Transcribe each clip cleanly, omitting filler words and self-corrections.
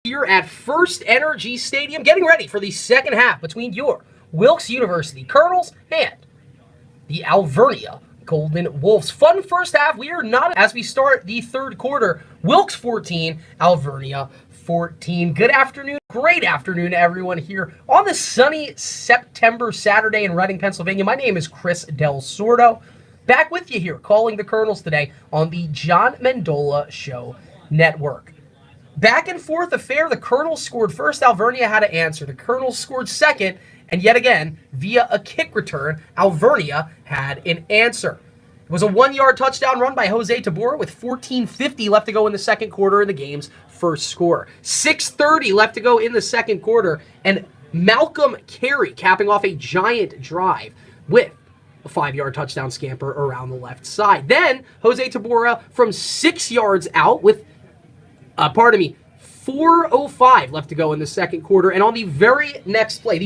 Here at First Energy Stadium, getting ready for the second half between your Wilkes University Colonels and the Alvernia Golden Wolves. Fun first half. We are not as we start the third quarter. Wilkes 14, Alvernia 14. Good afternoon. Great afternoon to everyone here on the sunny September Saturday in Reading, Pennsylvania. My name is Chris Del Sordo. Back with you here, calling the Colonels today on the John Mendola Show Network. Back and forth affair. The Colonels scored first. Alvernia had to answer. The Colonels scored second. And yet again, via a kick return, Alvernia had an answer. It was a 1-yard touchdown run by Jose Tabora with 14:50 left to go in the second quarter in the game's first score. 6:30 left to go in the second quarter. And Malcolm Carey capping off a giant drive with a 5-yard touchdown scamper around the left side. Then Jose Tabora from 6 yards out with 4:05 left to go in the second quarter. And on the very next play,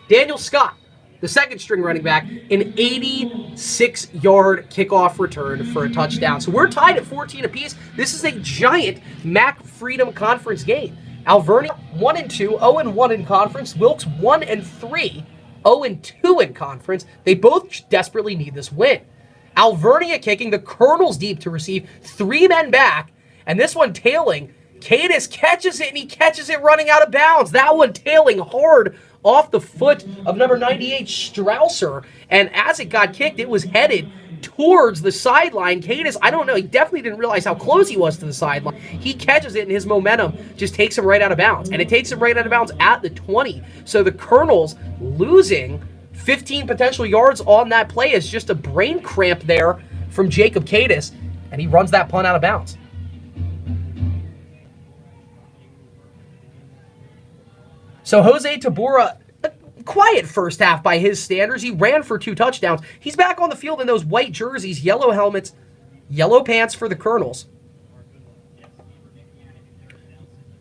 Daniel Scott, the second string running back, an 86-yard kickoff return for a touchdown. So we're tied at 14 apiece. This is a giant MAC Freedom Conference game. Alvernia 1-2, 0-1 in conference. Wilkes 1-3, 0-2 in conference. They both desperately need this win. Alvernia kicking, the Colonels deep to receive, 3 men back. And this one tailing, Cadis catches it, and he catches it running out of bounds. That one tailing hard off the foot of number 98, Strausser. And as it got kicked, it was headed towards the sideline. Cadis, I don't know, he definitely didn't realize how close he was to the sideline. He catches it, and his momentum just takes him right out of bounds. And it takes him right out of bounds at the 20. So the Colonels losing 15 potential yards on that play is just a brain cramp there from Jacob Cadis, and he runs that punt out of bounds. So Jose Tabora, a quiet first half by his standards. He ran for 2 touchdowns. He's back on the field in those white jerseys, yellow helmets, yellow pants for the Colonels.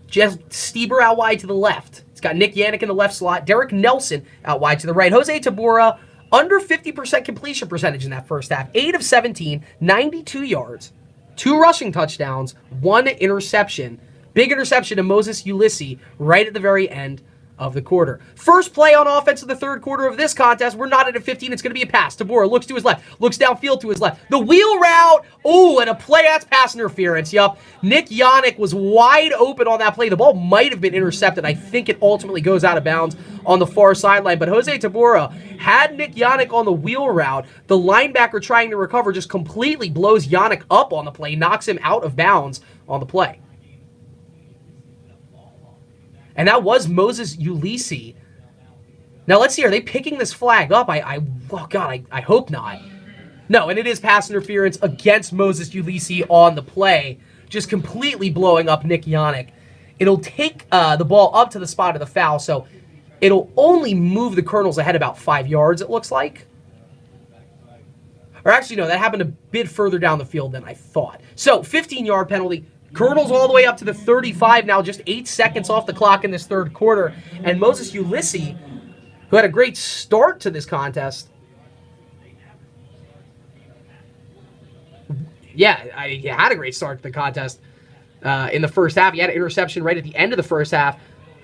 Jeff Stieber out wide to the left. It's got Nick Yannick in the left slot. Derek Nelson out wide to the right. Jose Tabora, under 50% completion percentage in that first half. 8 of 17, 92 yards, 2 rushing touchdowns, 1 interception. Big interception to Moses Ulysses right at the very end of the quarter. First play on offense of the third quarter of this contest. We're not at 15. It's going to be a pass. Tabora looks to his left, looks downfield to his left. The wheel route. Oh, and a play. That's pass interference. Yup. Nick Yannick was wide open on that play. The ball might have been intercepted. I think it ultimately goes out of bounds on the far sideline. But Jose Tabora had Nick Yannick on the wheel route. The linebacker trying to recover just completely blows Yannick up on the play, knocks him out of bounds on the play. And that was Moses Ulysses. Now, let's see. Are they picking this flag up? I hope not. No, and it is pass interference against Moses Ulysses on the play, just completely blowing up Nick Yannick. It'll take the ball up to the spot of the foul, so it'll only move the Colonels ahead about 5 yards, it looks like. Or actually, no, that happened a bit further down the field than I thought. So, 15-yard penalty. Colonels all the way up to the 35 now, just 8 seconds off the clock in this third quarter. And Moses Ulysses, who had a great start to this contest. Yeah, he had a great start to the contest in the first half. He had an interception right at the end of the first half.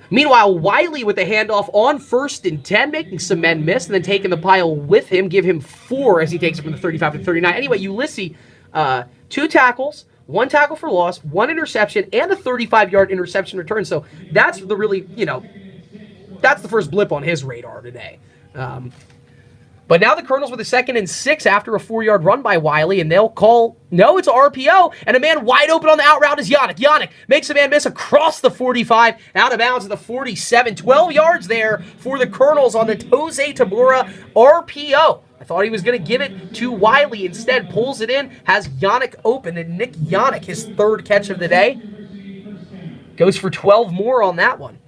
Meanwhile, Wiley with the handoff on 1st and 10, making some men miss, and then taking the pile with him, give him 4 as he takes it from the 35 to the 39. Anyway, Ulysses, 2 tackles, 1 tackle for loss, 1 interception, and a 35-yard interception return. So that's the really, that's the first blip on his radar today. But now the Colonels with a 2nd and 6 after a 4-yard run by Wiley, and they'll call, no, it's an RPO, and a man wide open on the out route is Yannick. Yannick makes a man miss across the 45, out of bounds at the 47. 12 yards there for the Colonels on the Jose Tabora RPO. I thought he was going to give it to Wiley. Instead, pulls it in, has Yannick open, and Nick Yannick, his 3rd catch of the day, goes for 12 more on that one.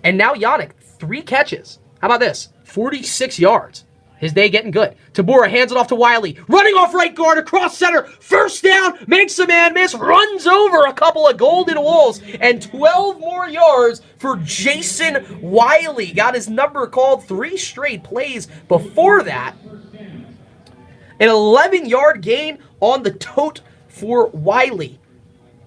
And now Yannick, 3 catches. How about this? 46 yards. His day getting good. Tabora hands it off to Wiley. Running off right guard across center. First down. Makes a man miss. Runs over a couple of Golden Wolves. And 12 more yards for Jason Wiley. Got his number called 3 straight plays before that. An 11-yard gain on the tote for Wiley.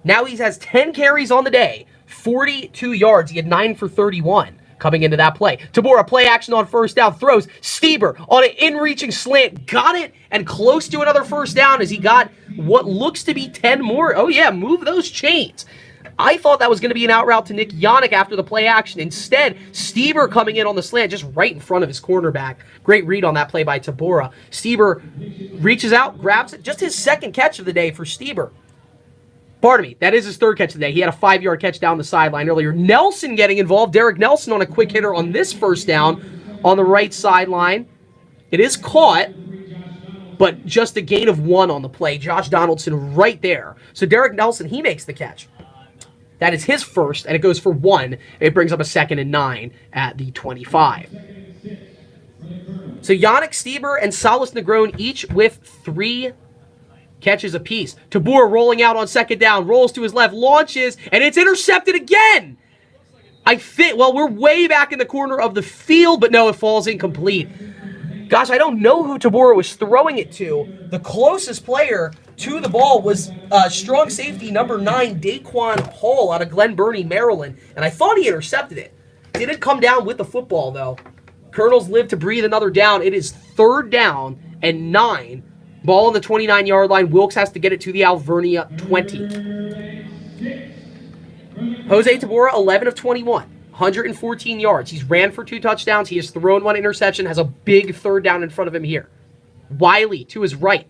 Now he has 10 carries on the day, 42 yards. He had 9 for 31 coming into that play. Tabora, play action on first down, throws. Stieber on an in-reaching slant, got it, and close to another first down as he got what looks to be 10 more. Oh yeah, move those chains. I thought that was going to be an out route to Nick Yannick after the play action. Instead, Stieber coming in on the slant just right in front of his cornerback. Great read on that play by Tabora. Stieber reaches out, grabs it. Just his second catch of the day for Stieber. Pardon me, that is his third catch of the day. He had a 5-yard catch down the sideline earlier. Nelson getting involved. Derek Nelson on a quick hitter on this first down on the right sideline. It is caught, but just a gain of 1 on the play. Josh Donaldson right there. So Derek Nelson, he makes the catch. That is his first, and it goes for 1. It brings up a 2nd and 9 at the 25. So Yannick Stieber and Salas Negron each with 3 catches apiece. Tabor rolling out on second down, rolls to his left, launches, and it's intercepted again. Well, we're way back in the corner of the field, but no, it falls incomplete. Gosh, I don't know who Tabora was throwing it to. The closest player to the ball was strong safety number 9, Daquan Hall out of Glen Burnie, Maryland. And I thought he intercepted it. Didn't come down with the football, though. Colonels live to breathe another down. It is 3rd down and 9. Ball on the 29-yard line. Wilkes has to get it to the Alvernia 20. Jose Tabora, 11 of 21. 114 yards. He's ran for 2 touchdowns. He has thrown 1 interception. Has a big 3rd down in front of him here. Wiley to his right.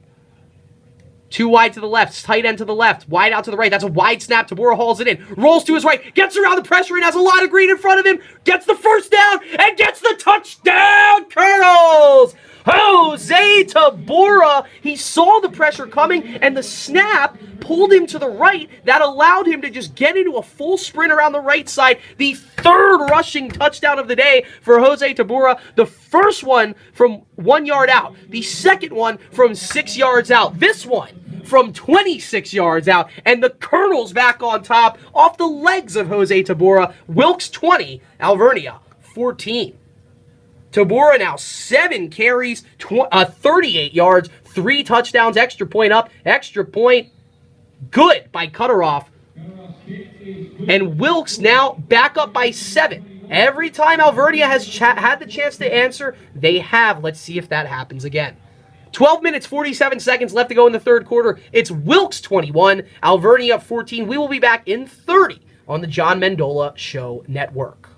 2 wide to the left. Tight end to the left. Wide out to the right. That's a wide snap. Tabora hauls it in. Rolls to his right. Gets around the pressure and has a lot of green in front of him. Gets the first down and gets the touchdown. Colonels! Jose Tabora, he saw the pressure coming, and the snap pulled him to the right. That allowed him to just get into a full sprint around the right side. The 3rd rushing touchdown of the day for Jose Tabora. The first one from 1 yard out. The second one from 6 yards out. This one from 26 yards out. And the Colonels back on top off the legs of Jose Tabora. Wilkes 20, Alvernia 14. Tabora now 7 carries, 38 yards, 3 touchdowns, extra point up, extra point good by Cutteroff. And Wilkes now back up by 7. Every time Alvernia has had the chance to answer, they have. Let's see if that happens again. 12 minutes, 47 seconds left to go in the 3rd quarter. It's Wilkes 21, Alvernia 14. We will be back in 30 on the John Mendola Show Network.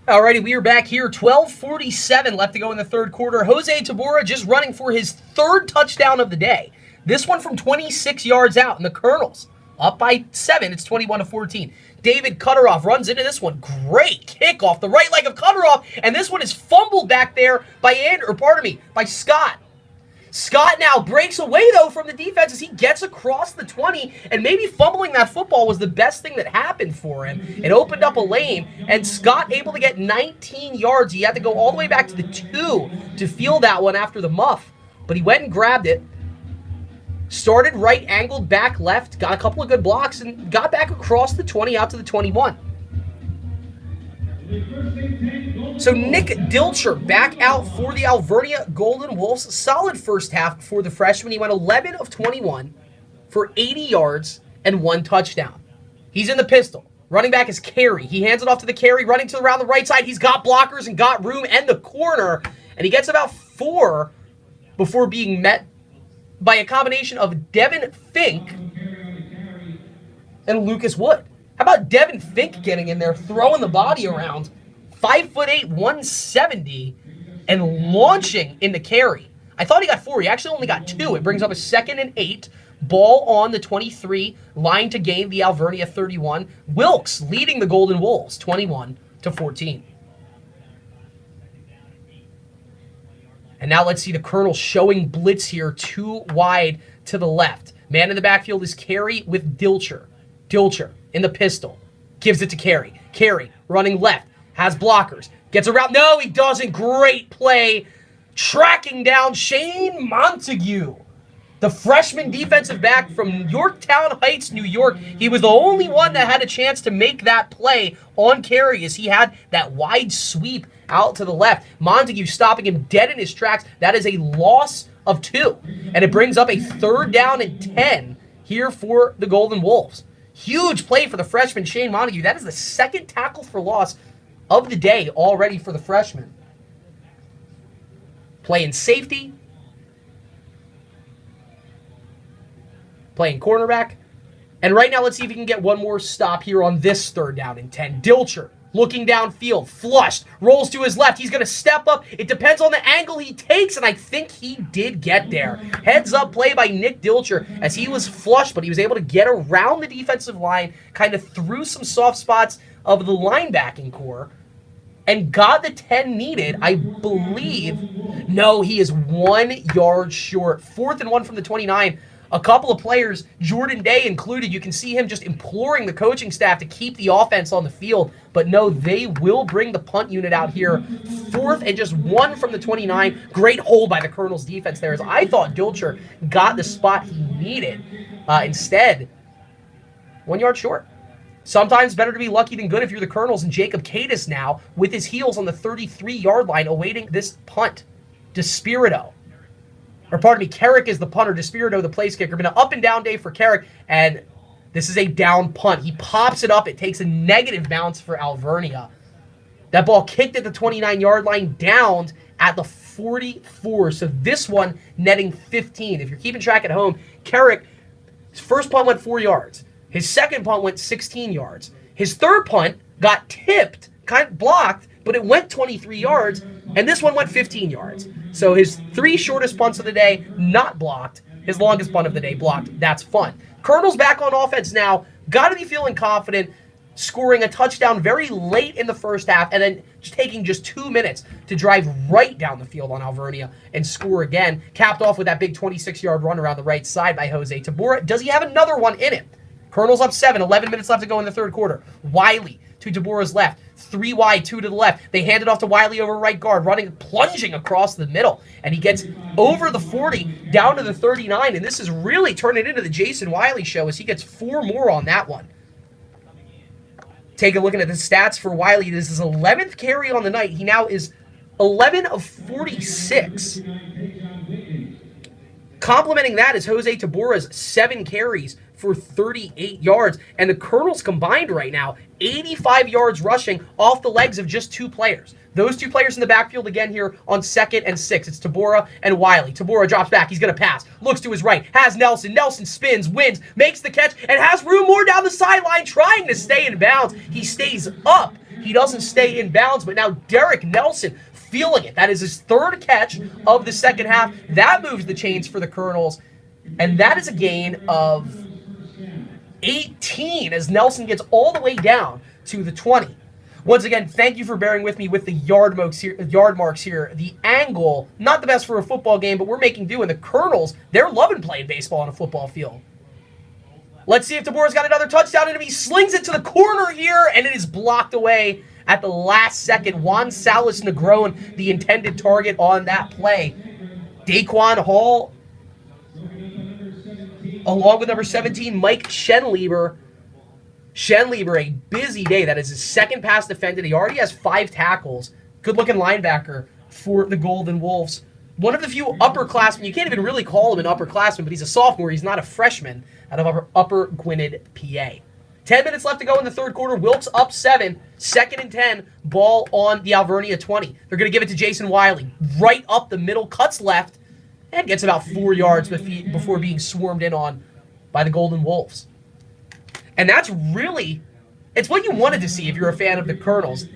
Alrighty, we are back here. 12:47 left to go in the 3rd quarter. Jose Tabora just running for his 3rd touchdown of the day. This one from 26 yards out, and the Colonels up by 7. It's 21-14. David Cutteroff runs into this one. Great kick off the right leg of Cutteroff, and this one is fumbled back there by by Scott. Scott now breaks away, though, from the defense as he gets across the 20, and maybe fumbling that football was the best thing that happened for him. It opened up a lane, and Scott able to get 19 yards. He had to go all the way back to the 2 to feel that one after the muff, but he went and grabbed it. Started right, angled back left, got a couple of good blocks, and got back across the 20 out to the 21. So Nick Dilcher back out for the Alvernia Golden Wolves. Solid first half for the freshman. He went 11 of 21 for 80 yards and 1 touchdown. He's in the pistol. Running back is Carey. He hands it off to the Carey, running to around the right side. He's got blockers and got room and the corner. And he gets about 4 before being met by a combination of Devin Fink and Lucas Wood. How about Devin Fink getting in there, throwing the body around, 5'8", 170, and launching into Carey. I thought he got 4. He actually only got 2. It brings up a 2nd and 8. Ball on the 23. Line to gain the Alvernia 31. Wilkes leading the Golden Wolves 21-14. And now let's see the Colonels showing blitz here, 2 wide to the left. Man in the backfield is Carey with Dilcher. Dilcher in the pistol. Gives it to Carey. Carey running left. Has blockers. Gets around. No, he doesn't. Great play. Tracking down Shane Montague, the freshman defensive back from Yorktown Heights, New York. He was the only one that had a chance to make that play on Carey as he had that wide sweep out to the left. Montague stopping him dead in his tracks. That is a loss of 2. And it brings up a 3rd down and 10 here for the Golden Wolves. Huge play for the freshman Shane Montague. That is the 2nd tackle for loss of the day already for the freshman. Playing safety. Playing cornerback. And right now, let's see if he can get one more stop here on this 3rd down and 10. Dilcher looking downfield, flushed, rolls to his left. He's going to step up. It depends on the angle he takes, and I think he did get there. Heads up play by Nick Dilcher as he was flushed, but he was able to get around the defensive line, kind of through some soft spots of the linebacking core, and got the 10 needed, I believe. No, he is 1 yard short. 4th and 1 from the 29. A couple of players, Jordan Day included, you can see him just imploring the coaching staff to keep the offense on the field. But no, they will bring the punt unit out here. 4th and just 1 from the 29. Great hold by the Colonels defense there, as I thought Dilcher got the spot he needed. Instead, 1 yard short. Sometimes better to be lucky than good if you're the Colonels, and Jacob Cadis now with his heels on the 33-yard line awaiting this punt. Despirito. Or pardon me, Carrick is the punter, Despirito the place kicker. Been an up and down day for Carrick, and this is a down punt. He pops it up. It takes a negative bounce for Alvernia. That ball kicked at the 29-yard line, downed at the 44. So this one netting 15. If you're keeping track at home, Carrick, his first punt went 4 yards. His second punt went 16 yards. His third punt got tipped, kind of blocked, but it went 23 yards, and this one went 15 yards. So his 3 shortest punts of the day, not blocked. His longest punt of the day, blocked. That's fun. Colonel's back on offense now. Got to be feeling confident, scoring a touchdown very late in the first half, and then taking just 2 minutes to drive right down the field on Alvernia and score again. Capped off with that big 26-yard run around the right side by Jose Tabora. Does he have another one in him? Colonel's up 7, 11 minutes left to go in the 3rd quarter. Wiley to Tabora's left. 3 wide, 2 to the left. They hand it off to Wiley over right guard, plunging across the middle. And he gets over the 40, down to the 39. And this is really turning into the Jason Wiley show as he gets 4 more on that one. Take a look at the stats for Wiley. This is his 11th carry on the night. He now is 11 of 46. Complementing that is Jose Tabora's 7 carries for 38 yards. And the Colonels combined right now, 85 yards rushing off the legs of just 2 players. Those 2 players in the backfield again here on 2nd and 6. It's Tabora and Wiley. Tabora drops back. He's going to pass. Looks to his right. Has Nelson. Nelson spins, wins, makes the catch, and has room more down the sideline trying to stay in bounds. He stays up. He doesn't stay in bounds, but now Derek Nelson feeling it. That is his 3rd catch of the second half. That moves the chains for the Colonels, and that is a gain of 18 as Nelson gets all the way down to the 20. Once again, thank you for bearing with me with the yard marks here. The angle, not the best for a football game, but we're making do. And the Colonels, they're loving playing baseball on a football field. Let's see if Tabora's got another touchdown, and if he slings it to the corner here, and it is blocked away at the last second. Juan Salas Negron, the intended target on that play. Daquan Hall, along with number 17, Mike Schenlieber. Schenlieber, a busy day. That is his 2nd pass defended. He already has 5 tackles. Good-looking linebacker for the Golden Wolves. One of the few upperclassmen. You can't even really call him an upperclassman, but he's a sophomore. He's not a freshman out of Upper Gwinnett, PA. 10 minutes left to go in the 3rd quarter. Wilkes up 7. 2nd and 10. Ball on the Alvernia 20. They're going to give it to Jason Wiley. Right up the middle. Cuts left. And gets about 4 yards before being swarmed in on by the Golden Wolves. And that's really, it's what you wanted to see if you're a fan of the Colonels.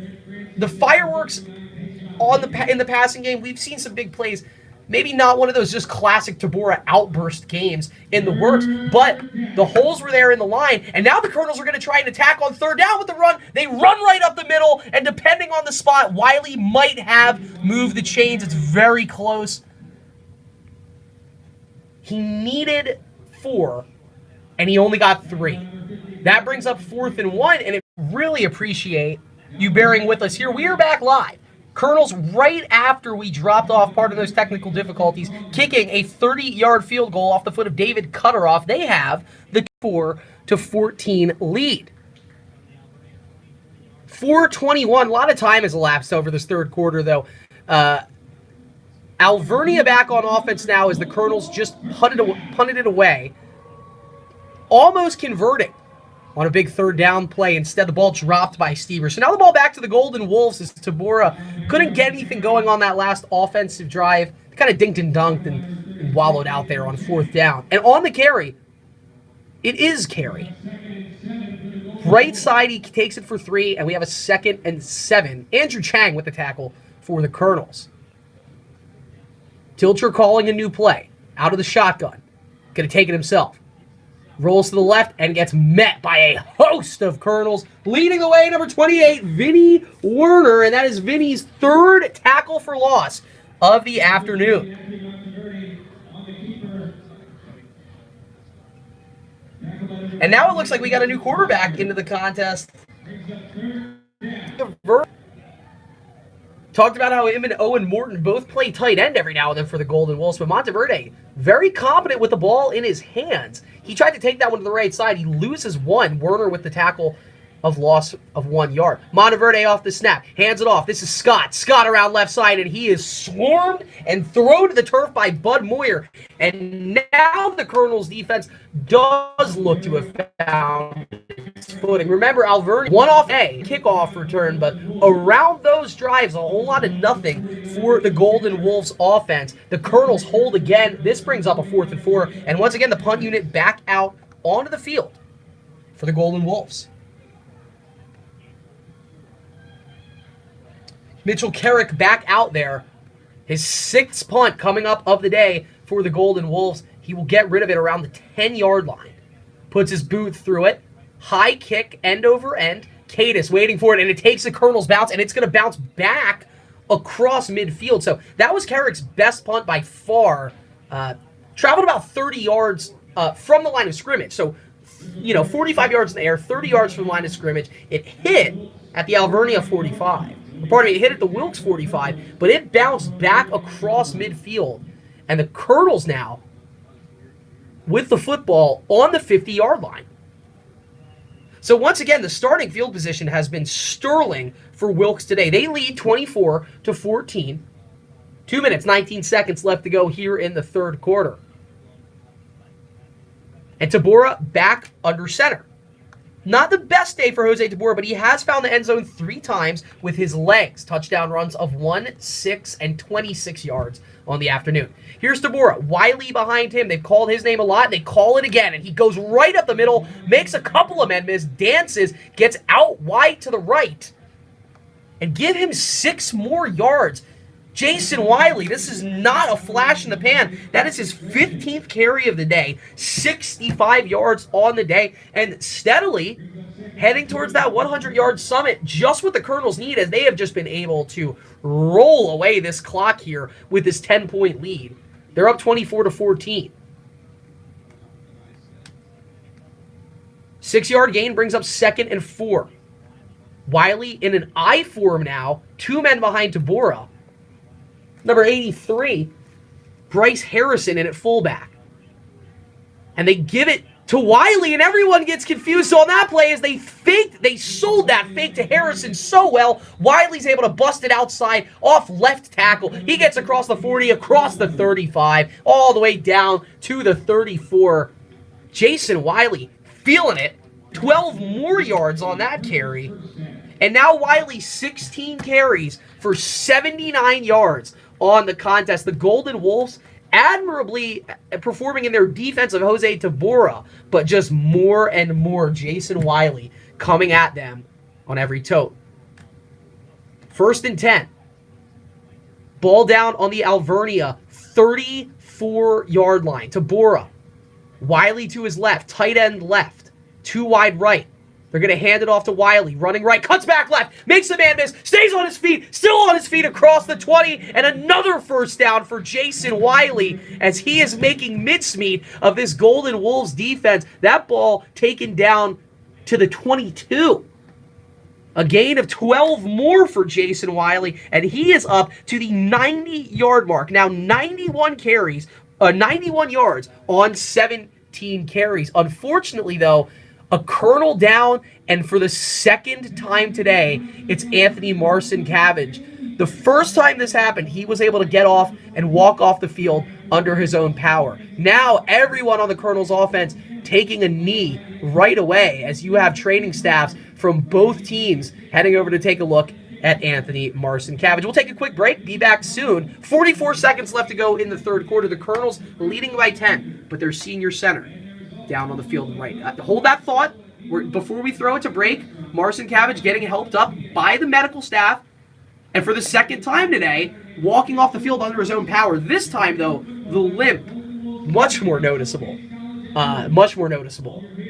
The fireworks in the passing game, we've seen some big plays. Maybe not one of those just classic Tabora outburst games in the works, but the holes were there in the line, and now the Colonels are going to try and attack on third down with the run. They run right up the middle, and depending on the spot, Wiley might have moved the chains. It's very close. He needed 4, and he only got 3. That brings up 4th and 1, and I really appreciate you bearing with us here. We are back live. Colonels, right after we dropped off part of those technical difficulties, kicking a 30-yard field goal off the foot of David Cutteroff. They have the 4-14 lead. 4:21. A lot of time has elapsed over this third quarter, though. Alvernia back on offense now as the Colonels just punted it away, almost converting on a big third down play. Instead, the ball dropped by Stever. So now the ball back to the Golden Wolves as Tabora couldn't get anything going on that last offensive drive. They kind of dinked and dunked and wallowed out there on 4th down. And on the carry, it is carry. Right side, he takes it for 3, and we have a 2nd and 7. Andrew Chang with the tackle for the Colonels. Tilcher calling a new play. Out of the shotgun. Going to take it himself. Rolls to the left and gets met by a host of Colonels. Leading the way, number 28, Vinny Werner. And that is Vinny's 3rd tackle for loss of the afternoon. And now it looks like we got a new quarterback into the contest. Talked about how him and Owen Morton both play tight end every now and then for the Golden Wolves, but Monteverde, very competent with the ball in his hands. He tried to take that one to the right side. He loses 1. Werner with the tackle of loss of 1 yard. Monteverde off the snap, hands it off. This is Scott. Scott around left side, and he is swarmed and thrown to the turf by Bud Moyer. And now the Colonels' defense does look to have found its footing. Remember, Alvernia, one off a kickoff return, but around those drives, a whole lot of nothing for the Golden Wolves offense. The Colonels hold again. This brings up a 4th and 4, and once again, the punt unit back out onto the field for the Golden Wolves. Mitchell Carrick back out there. His 6th punt coming up of the day for the Golden Wolves. He will get rid of it around the 10-yard line. Puts his boot through it. High kick, end over end. Cadis waiting for it, and it takes the Colonel's bounce, and it's going to bounce back across midfield. So that was Carrick's best punt by far. Traveled about 30 yards from the line of scrimmage. So, 45 yards in the air, 30 yards from the line of scrimmage. It hit at the Alvernia 45. Pardon me, it hit at the Wilkes 45, but it bounced back across midfield. And the Colonels now with the football on the 50-yard line. So once again, the starting field position has been sterling for Wilkes today. They lead 24-14. 2 minutes, 19 seconds left to go here in the third quarter. And Tabora back under center. Not the best day for Jose Tabora, but he has found the end zone 3 times with his legs. Touchdown runs of 1, 6, and 26 yards on the afternoon. Here's Tabora. Wiley behind him. They've called his name a lot, and they call it again. And he goes right up the middle, makes a couple of men miss, dances, gets out wide to the right, and give him 6 more yards. Jason Wiley, this is not a flash in the pan. That is his 15th carry of the day, 65 yards on the day, and steadily heading towards that 100-yard summit, just what the Colonels need, as they have just been able to roll away this clock here with this 10-point lead. They're up 24-14. 6-yard gain brings up 2nd and 4. Wiley in an I form now, 2 men behind Tabora. Number 83, Bryce Harrison in at fullback. And they give it to Wiley, and everyone gets confused. So on that play, as they sold that fake to Harrison so well, Wiley's able to bust it outside off left tackle. He gets across the 40, across the 35, all the way down to the 34. Jason Wiley feeling it. 12 more yards on that carry. And now Wiley, 16 carries for 79 yards on the contest. The Golden Wolves admirably performing in their defense of Jose Tabora, but just more and more Jason Wiley coming at them on every tote. 1st and 10. Ball down on the Alvernia 34-yard line. Tabora. Wiley to his left. Tight end left. 2 wide right. They're going to hand it off to Wiley. Running right. Cuts back left. Makes the man miss. Stays on his feet. Still on his feet across the 20. And another first down for Jason Wiley as he is making mincemeat of this Golden Wolves defense. That ball taken down to the 22. A gain of 12 more for Jason Wiley, and he is up to the 90-yard mark. Now, 91 yards on 17 carries. Unfortunately, though, a Colonel down, and for the second time today, it's Anthony Marcin-Cabbage. The first time this happened, he was able to get off and walk off the field under his own power. Now, everyone on the Colonel's offense taking a knee right away as you have training staffs from both teams heading over to take a look at Anthony Marcin-Cabbage. We'll take a quick break. Be back soon. 44 seconds left to go in the third quarter. The Colonels leading by 10, but their senior center down on the field right. Hold that thought. Before we throw it to break, Marcin-Cabbage getting helped up by the medical staff, and for the second time today, walking off the field under his own power. This time, though, the limp, much more noticeable.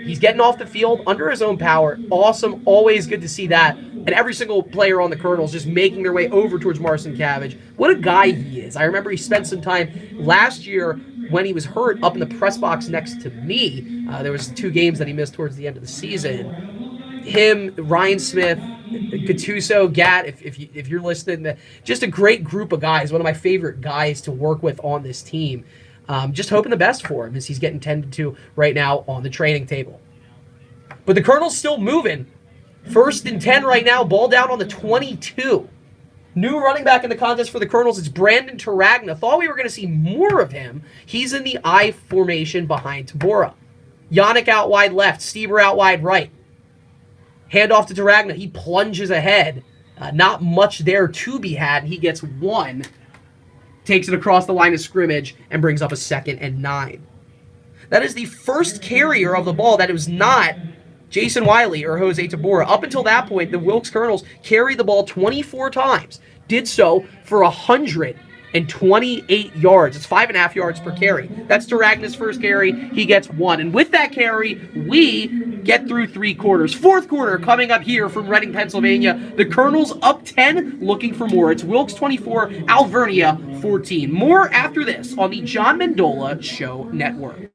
He's getting off the field under his own power. Awesome. Always good to see that. And every single player on the Colonels just making their way over towards Marcin-Cabbage. What a guy he is. I remember he spent some time last year when he was hurt up in the press box next to me. There was 2 games that he missed towards the end of the season. Him, Ryan Smith, Gattuso, Gat, if you're listening, just a great group of guys. One of my favorite guys to work with on this team. Just hoping the best for him as he's getting tended to right now on the training table. But the Colonel's still moving. 1st and 10 right now, ball down on the 22. New running back in the contest for the Colonels is Brandon Tarragna. Thought we were going to see more of him. He's in the I formation behind Tabora. Yannick out wide left, Stieber out wide right. Hand off to Tarragna. He plunges ahead. Not much there to be had. He gets 1. Takes it across the line of scrimmage and brings up a 2nd and 9. That is the first carrier of the ball that was not Jason Wiley or Jose Tabora. Up until that point, the Wilkes Colonels carried the ball 24 times. Did so for 128 yards. It's 5.5 yards per carry. That's Tarragna's first carry. He gets 1. And with that carry, we get through 3 quarters. 4th quarter coming up here from Reading, Pennsylvania. The Colonels up 10, looking for more. It's Wilkes 24, Alvernia 14. More after this on the John Mendola Show Network.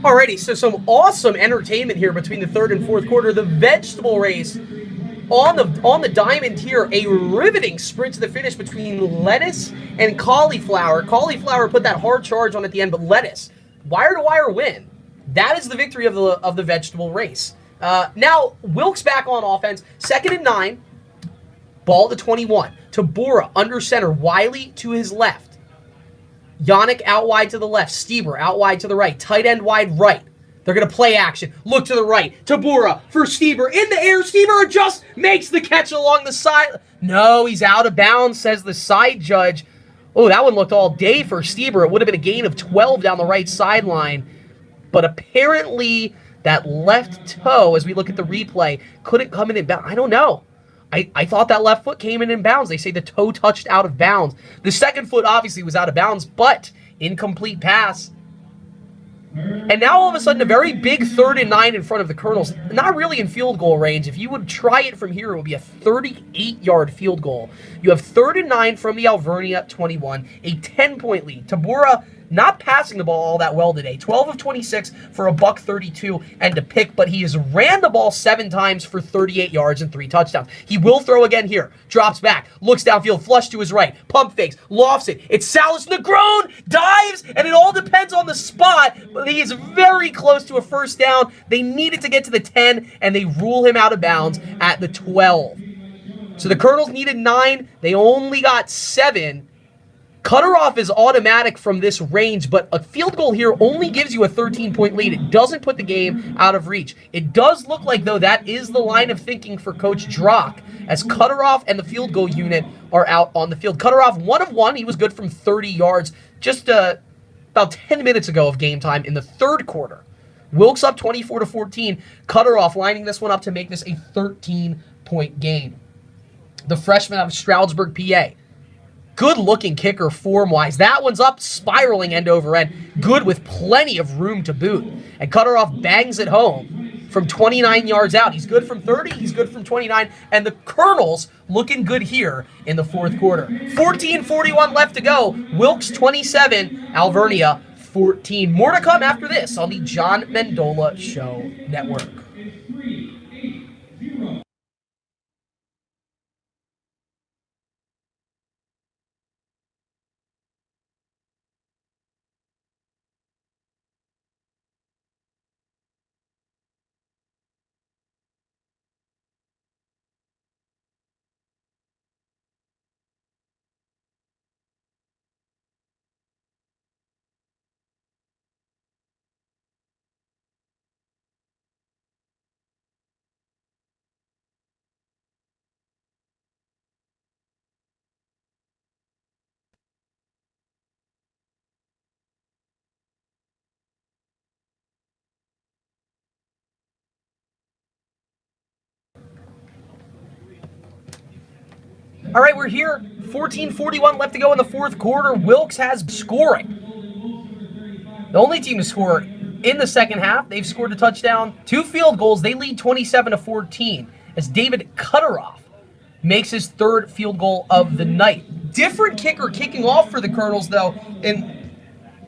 Alrighty, so some awesome entertainment here between the 3rd and 4th quarter. The vegetable race on the diamond here. A riveting sprint to the finish between lettuce and cauliflower. Cauliflower put that hard charge on at the end, but lettuce, wire-to-wire win. That is the victory of the vegetable race. Now, Wilkes back on offense. 2nd and 9. Ball to 21. Tabora under center. Wiley to his left. Yannick out wide to the left. Stieber out wide to the right. Tight end wide right. They're going to play action. Look to the right. Tabora for Stieber. In the air. Stieber just makes the catch along the side. No, he's out of bounds, says the side judge. Oh, that one looked all day for Stieber. It would have been a gain of 12 down the right sideline. But apparently that left toe, as we look at the replay, couldn't come in bounds. I don't know. I thought that left foot came in bounds. They say the toe touched out of bounds. The second foot obviously was out of bounds, but incomplete pass. And now all of a sudden a very big 3rd and 9 in front of the Colonels. Not really in field goal range. If you would try it from here, it would be a 38-yard field goal. You have 3rd and 9 from the Alvernia 21, a 10-point lead. Tabora not passing the ball all that well today. 12 of 26 for a $132 and a pick, but he has ran the ball 7 times for 38 yards and 3 touchdowns. He will throw again here. Drops back, looks downfield, flush to his right, pump fakes, lofts it. It's Salas Negron, dives, and it all depends on the spot, but he is very close to a first down. They needed to get to the 10, and they rule him out of bounds at the 12. So the Colonels needed 9. They only got 7. Cutter off is automatic from this range, but a field goal here only gives you a 13-point lead. It doesn't put the game out of reach. It does look like, though, that is the line of thinking for Coach Drock, as Cutter off and the field goal unit are out on the field. Cutter off 1 of 1. He was good from 30 yards just about 10 minutes ago of game time in the 3rd quarter. Wilkes up 24-14. Cutter off lining this one up to make this a 13-point game. The freshman out of Stroudsburg, PA. Good-looking kicker form-wise. That one's up, spiraling end over end. Good with plenty of room to boot. And Cutteroff bangs it home from 29 yards out. He's good from 30. He's good from 29. And the Colonels looking good here in the 4th quarter. 14:41 left to go. Wilkes 27, Alvernia 14. More to come after this on the John Mendola Show Network. All right, we're here. 14:41 left to go in the 4th quarter. Wilkes has scoring. The only team to score in the second half. They've scored a touchdown, 2 field goals. They lead 27-14 as David Cutteroff makes his 3rd field goal of the night. Different kicker kicking off for the Colonels, though, in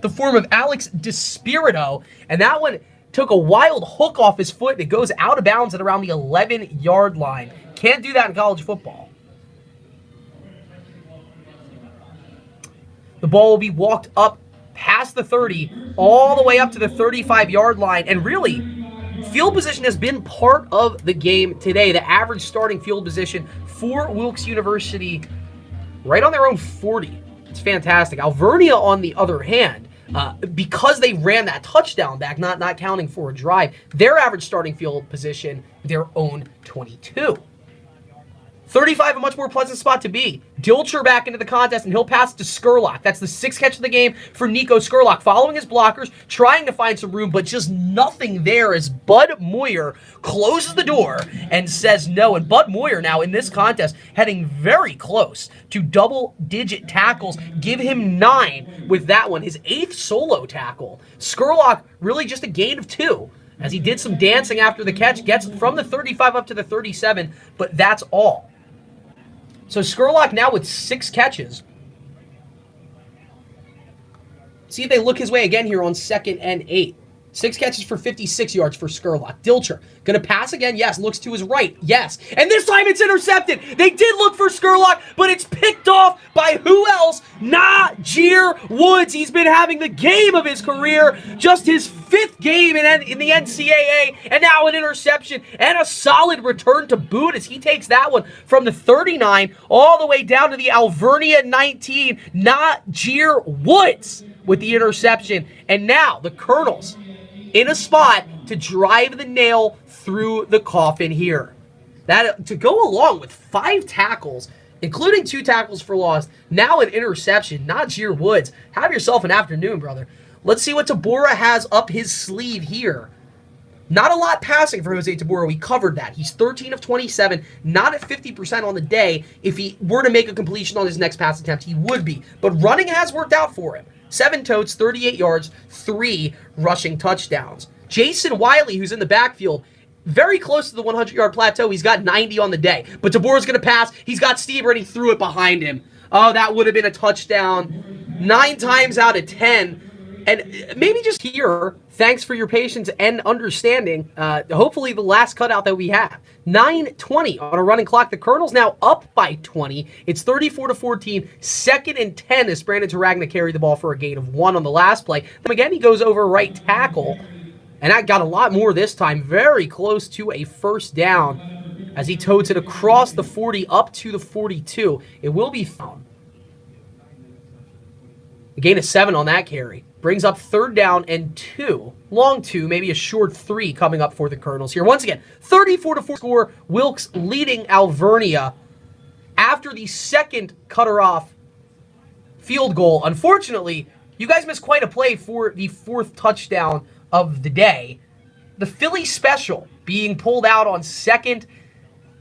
the form of Alex DeSpirito. And that one took a wild hook off his foot. It goes out of bounds at around the 11-yard line. Can't do that in college football. The ball will be walked up past the 30, all the way up to the 35-yard line. And really, field position has been part of the game today. The average starting field position for Wilkes University, right on their own 40. It's fantastic. Alvernia, on the other hand, because they ran that touchdown back, not counting for a drive, their average starting field position, their own 22. 35, a much more pleasant spot to be. Dilcher back into the contest, and he'll pass to Skurlock. That's the 6th catch of the game for Nico Skurlock. Following his blockers, trying to find some room, but just nothing there as Bud Moyer closes the door and says no. And Bud Moyer now in this contest heading very close to double-digit tackles. Give him 9 with that one, his 8th solo tackle. Skurlock really just a gain of 2. As he did some dancing after the catch, gets from the 35 up to the 37, but that's all. So Skurlock now with 6 catches. See if they look his way again here on 2nd and 8. 6 catches for 56 yards for Skurlock. Dilcher, gonna pass again? Yes. Looks to his right? Yes. And this time it's intercepted. They did look for Skurlock, but it's picked off by who else? Najir Woods. He's been having the game of his career. Just his 5th game in the NCAA, and now an interception and a solid return to boot as he takes that one from the 39 all the way down to the Alvernia 19. Najir Woods with the interception. And now the Colonels in a spot to drive the nail through the coffin here. That to go along with 5 tackles, including 2 tackles for loss, now an interception. Najir Woods, have yourself an afternoon, brother. Let's see what Tabora has up his sleeve here. Not a lot passing for Jose Tabora. We covered that. He's 13 of 27, not at 50% on the day. If he were to make a completion on his next pass attempt, he would be. But running has worked out for him. 7 totes, 38 yards, 3 rushing touchdowns. Jason Wiley, who's in the backfield, very close to the 100-yard plateau. He's got 90 on the day. But Tabora's going to pass. He's got Stieber, and he threw it behind him. Oh, that would have been a touchdown 9 times out of 10. And maybe just here, thanks for your patience and understanding. Hopefully the last cutout that we have. 9:20 on a running clock. The Colonel's now up by 20. It's 34-14. 2nd and 10 as Brandon Tarragna carried the ball for a gain of 1 on the last play. And again, he goes over right tackle. And that got a lot more this time. Very close to a first down as he totes it across the 40 up to the 42. It will be found. A gain of 7 on that carry. Brings up 3rd down and 2. Long 2, maybe a short 3 coming up for the Colonels here. Once again, 34-4 score. Wilkes leading Alvernia after the second cutter-off field goal. Unfortunately, you guys missed quite a play for the 4th touchdown of the day. The Philly special being pulled out on 2nd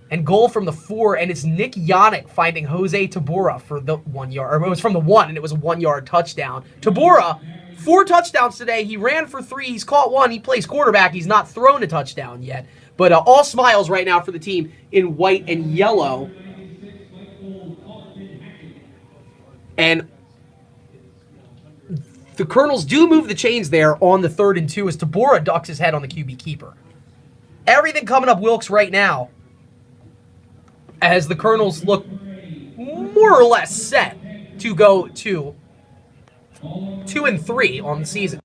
and goal from the 4, and it's Nick Yannick finding Jose Tabora for the 1 yard. Or it was from the 1, and it was a 1-yard touchdown. Tabora, 4 touchdowns today. He ran for 3. He's caught 1. He plays quarterback. He's not thrown a touchdown yet. But all smiles right now for the team in white and yellow. And the Colonels do move the chains there on the 3rd and 2 as Tabora ducks his head on the QB keeper. Everything coming up Wilkes right now as the Colonels look more or less set to go to 2-3 on the season.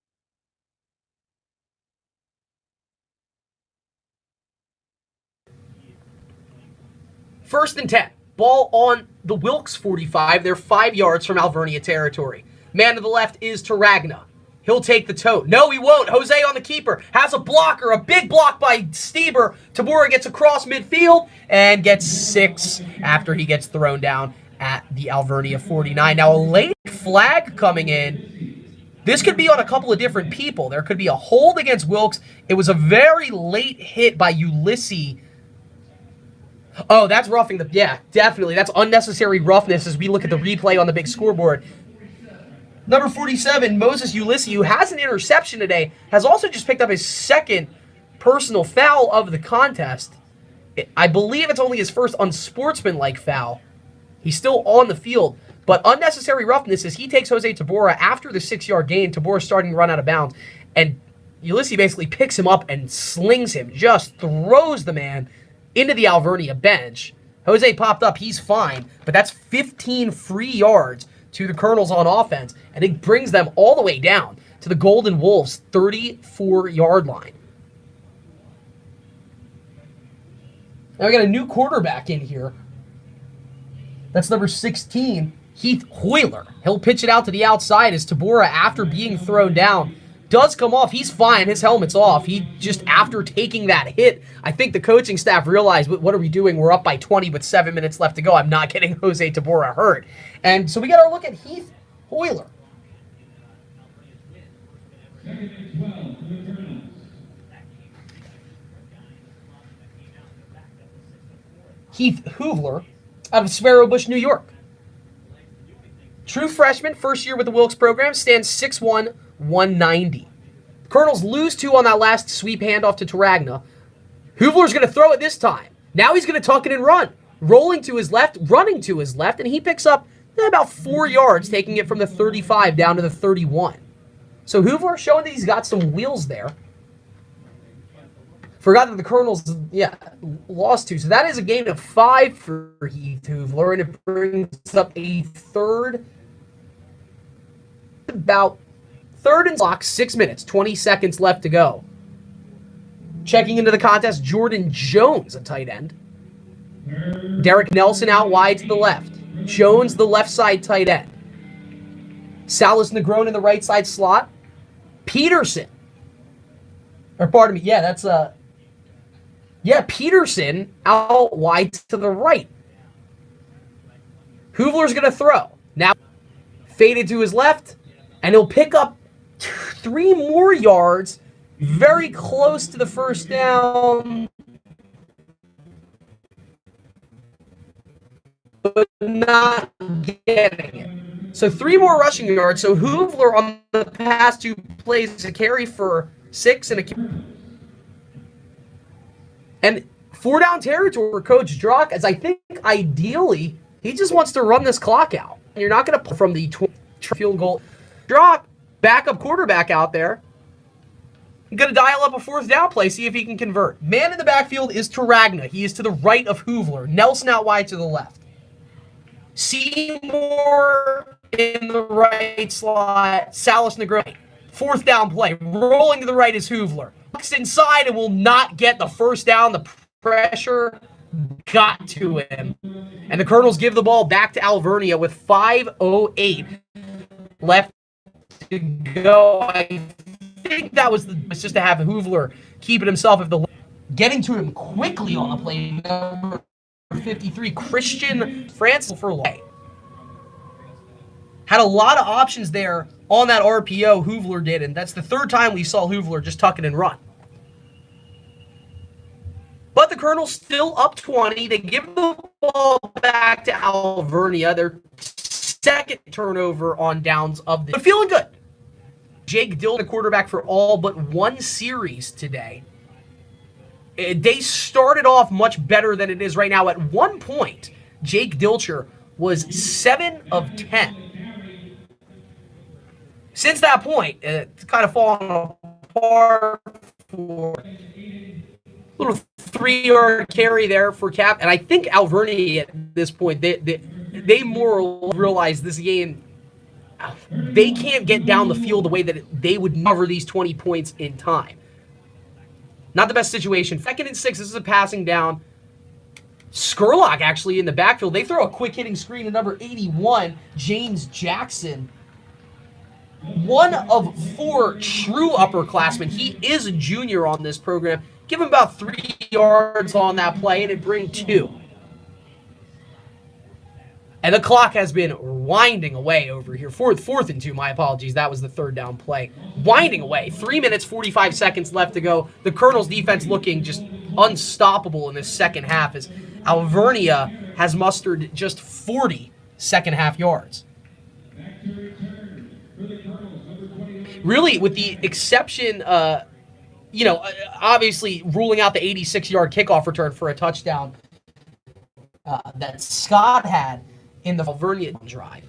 First and 10. Ball on the Wilkes 45. They're 5 yards from Alvernia territory. Man to the left is Tarragna. He'll take the tote. No, he won't. Jose on the keeper. Has a blocker. A big block by Stieber. Tabora gets across midfield and gets 6 after he gets thrown down at the Alvernia 49. Now, a late flag coming in. This could be on a couple of different people. There could be a hold against Wilkes. It was a very late hit by Ulysses. Oh, that's roughing the... Yeah, definitely. That's unnecessary roughness as we look at the replay on the big scoreboard. Number 47, Moses Ulysses, who has an interception today, has also just picked up his 2nd personal foul of the contest. I believe it's only his first unsportsmanlike foul. He's still on the field. But unnecessary roughness as he takes Jose Tabora after the 6-yard gain. Tabora starting to run out of bounds. And Ulysses basically picks him up and slings him. Just throws the man into the Alvernia bench. Jose popped up. He's fine. But that's 15 free yards to the Colonels on offense, and it brings them all the way down to the Golden Wolves' 34-yard line. Now we got a new quarterback in here. That's number 16, Heath Hoyler. He'll pitch it out to the outside as Tabora, after being thrown down, does come off. He's fine. His helmet's off. He just, after taking that hit, I think the coaching staff realized, what are we doing? We're up by 20 with 7 minutes left to go. I'm not getting Jose Tabora hurt. And so we got our look at Heath Hoyler. Heath Hoovler out of Sparrowbush, New York. True freshman, first year with the Wilkes program, stands 6'1", 190. The Colonels lose 2 on that last sweep handoff to Tarragna. Hoovler's going to throw it this time. Now he's going to tuck it and run. Rolling to his left, running to his left, and he picks up about 4 yards, taking it from the 35 down to the 31. So Hoovler showing that he's got some wheels there. Forgot that the Colonels, lost 2. So that is a gain of 5 for Heath Hoovler, and it brings up a third and block, 6 minutes, 20 seconds left to go. Checking into the contest, Jordan Jones, a tight end. Derek Nelson out wide to the left. Jones, the left side tight end. Salas Negron in the right side slot. Peterson. Peterson out wide to the right. Hoovler's going to throw. Now, faded to his left, and he'll pick up 3 more yards Very close to the first down, but not getting it. So 3 more rushing yards. So Hoovler on the past 2 plays a carry for 6 and a... And 4 down territory for Coach Drock, as I think ideally he just wants to run this clock out. And you're not going to pull from the field goal. Drock, backup quarterback out there, going to dial up a 4th down play, see if he can convert. Man in the backfield is Tarragna. He is to the right of Hoovler. Nelson out wide to the left. Seymour in the right slot. Salas Negroni. 4th down play. Rolling to the right is Hoovler. Looks inside and will not get the 1st down. The pressure got to him. And the Colonels give the ball back to Alvernia with 5:08 left to go. I think that was just to have Hoovler keeping himself at the... Getting to him quickly on the play. Number 53, Christian Francis for Lay. Had a lot of options there on that RPO, Hoovler did, and that's the 3rd time we saw Hoovler just tuck it and run. But the Colonels still up 20. They give the ball back to Alvernia. Their 2nd turnover on downs of the... But feeling good. Jake Dill, the quarterback for all but 1 series today. They started off much better than it is right now. At one point, Jake Dilcher was 7 of 10. Since that point, it's kind of fallen apart for a little 3-yard carry there for Cap. And I think Alvernia at this point, they more or less realize this game, they can't get down the field the way that they would cover these 20 points in time. Not the best situation. 2nd and 6. This is a passing down. Skurlock actually in the backfield. They throw a quick hitting screen to number 81, James Jackson. 1 of 4 true upperclassmen. He is a junior on this program. Give him about 3 yards on that play, and it bring 2. And the clock has been winding away over here. 4th and 2, my apologies. That was the 3rd down play. Winding away. 3 minutes, 45 seconds left to go. The Colonels' defense looking just unstoppable in this second half as Alvernia has mustered just 40 second-half yards. Really, with the exception, obviously ruling out the 86-yard kickoff return for a touchdown that Scott had in the Alvernia drive.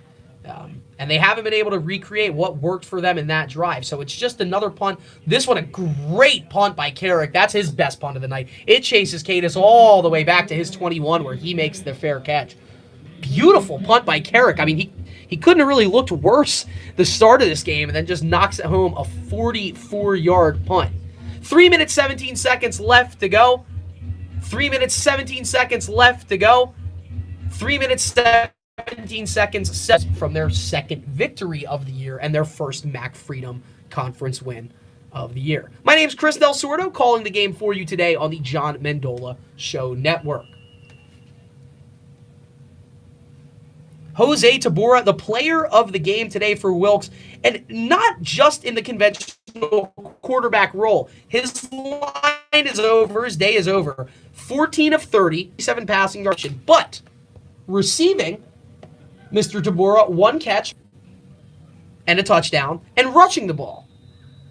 And they haven't been able to recreate what worked for them in that drive. So it's just another punt. This one, a great punt by Carrick. That's his best punt of the night. It chases Cadis all the way back to his 21 where he makes the fair catch. Beautiful punt by Carrick. I mean, he couldn't have really looked worse the start of this game and then just knocks it home, a 44-yard punt. 3 minutes, 17 seconds left to go. 3 minutes, 17 seconds left to go. 3 minutes, 17 seconds from their 2nd victory of the year and their first MAC Freedom Conference win of the year. My name's Chris Del Sordo, calling the game for you today on the John Mendola Show Network. Jose Tabora, the player of the game today for Wilkes, and not just in the conventional quarterback role. His line is over, his day is over. 14 of 30, 7 passing yards, but receiving, Mr. Tabora, 1 catch and a touchdown, and rushing the ball.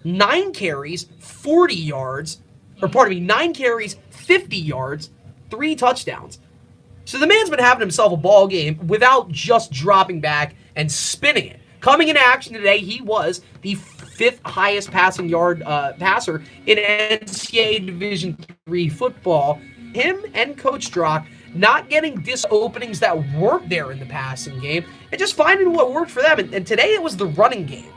9 carries, 40 yards, 9 carries, 50 yards, 3 touchdowns. So the man's been having himself a ball game without just dropping back and spinning it. Coming into action today, he was the 5th highest passing yard passer in NCAA Division III football. Him and Coach Drock not getting openings that weren't there in the passing game and just finding what worked for them. And today it was the running game.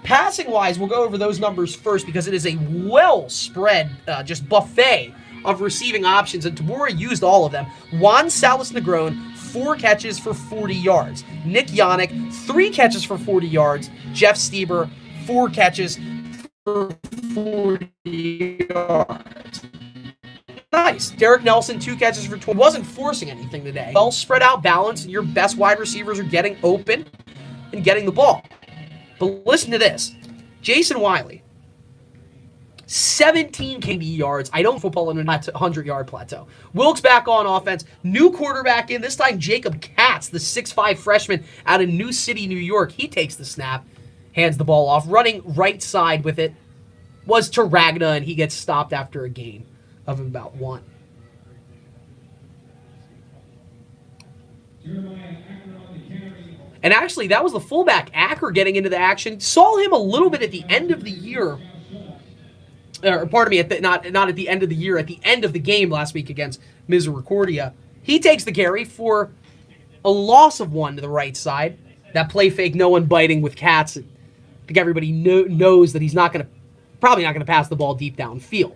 Passing-wise, we'll go over those numbers first because it is a well-spread, just buffet of receiving options, and Tabora used all of them. Juan Salas Negron, 4 catches for 40 yards. Nick Yannick, 3 catches for 40 yards. Jeff Stieber, 4 catches for 40 yards. Nice. Derek Nelson, 2 catches for 20. Wasn't forcing anything today. Well spread out balance, and your best wide receivers are getting open and getting the ball. But listen to this. Jason Wiley, 17 KD yards. I don't football in a 100-yard plateau. Wilkes back on offense. New quarterback in. This time, Jacob Katz, the 6'5 freshman out of New City, New York. He takes the snap, hands the ball off. Running right side with it was Taragna, and he gets stopped after a gain of about 1. And actually, that was the fullback, Acker, getting into the action. Saw him a little bit at the end of the year. Or, pardon me, not at the end of the year, at the end of the game last week against Misericordia. He takes the carry for a loss of 1 to the right side. That play fake, no one biting with Katz. I think everybody knows that he's probably not going to pass the ball deep downfield.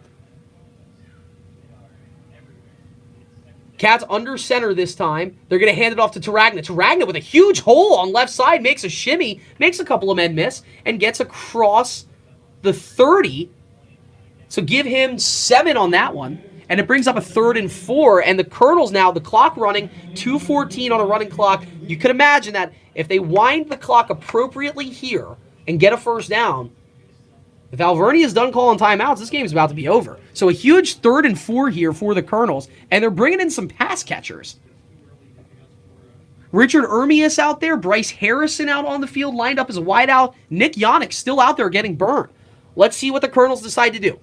Katz under center this time. They're going to hand it off to Taragna. Taragna with a huge hole on left side, makes a shimmy, makes a couple of men miss, and gets across the 30. So give him 7 on that one. And it brings up a 3rd and 4. And the Colonels now, the clock running, 2:14 on a running clock. You could imagine that if they wind the clock appropriately here and get a first down, if Alvernia is done calling timeouts, this game is about to be over. So a huge 3rd and 4 here for the Colonels, and they're bringing in some pass catchers. Richard Ermias out there, Bryce Harrison out on the field, lined up as a wideout. Nick Yannick still out there getting burned. Let's see what the Colonels decide to do.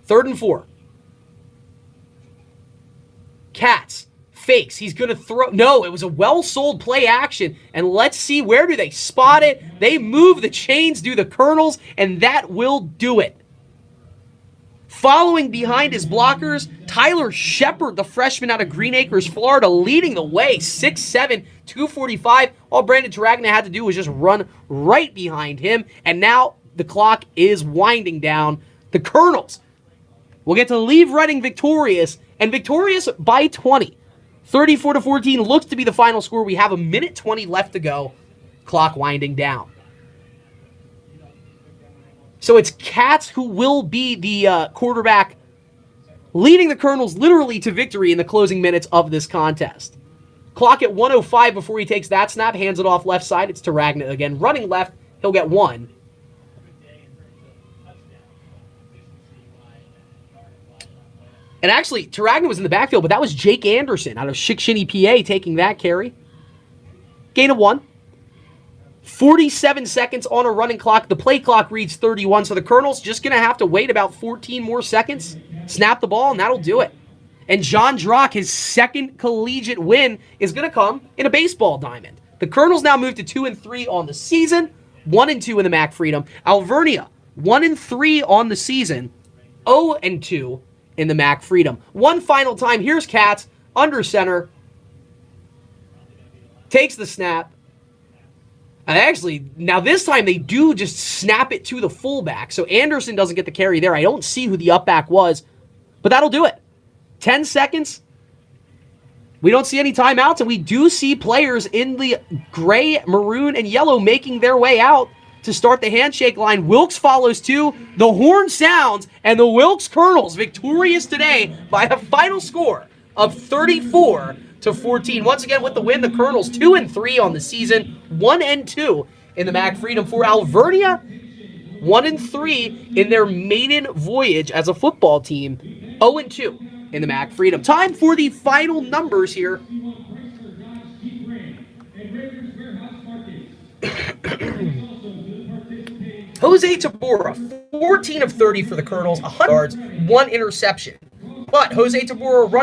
3rd and 4. Katz fakes. He's going to throw. No, it was a well-sold play action. And let's see, where do they spot it? They move the chains, do the Colonels, and that will do it. Following behind his blockers, Tyler Shepard, the freshman out of Green Acres, Florida, leading the way, 6'7", 245. All Brandon Taragna had to do was just run right behind him. And now the clock is winding down. The Colonels will get to leave Reading victorious, and victorious by 20. 34-14 looks to be the final score. We have 1:20 left to go. Clock winding down. So it's Katz who will be the quarterback, leading the Colonels literally to victory in the closing minutes of this contest. Clock at 1:05 before he takes that snap, hands it off left side. It's Taragna again. Running left, he'll get 1. And actually, Taragna was in the backfield, but that was Jake Anderson out of Chickasha, PA, taking that carry. Gain of 1. 47 seconds on a running clock. The play clock reads 31, so the Colonels just going to have to wait about 14 more seconds, snap the ball, and that'll do it. And John Drock, his second collegiate win, is going to come in a baseball diamond. The Colonels now move to 2-3 on the season, 1-2 in the MAC Freedom. Alvernia, 1-3 on the season, 0-2 in the MAC Freedom. One final time. Here's Katz under center. Takes the snap. And actually, now this time they do just snap it to the fullback. So Anderson doesn't get the carry there. I don't see who the up back was, but that'll do it. 10 seconds. We don't see any timeouts, and we do see players in the gray, maroon, and yellow making their way out to start the handshake line. Wilkes follows too. The horn sounds, and the Wilkes Colonels victorious today by a final score of 34-14. Once again, with the win, the Colonels 2-3 on the season, 1-2 in the MAC Freedom. For Alvernia, 1-3 in their maiden voyage as a football team, 0-2 in the MAC Freedom. Time for the final numbers here. Jose Tabora, 14 of 30 for the Colonels, 100 yards, 1 interception. But Jose Tabora running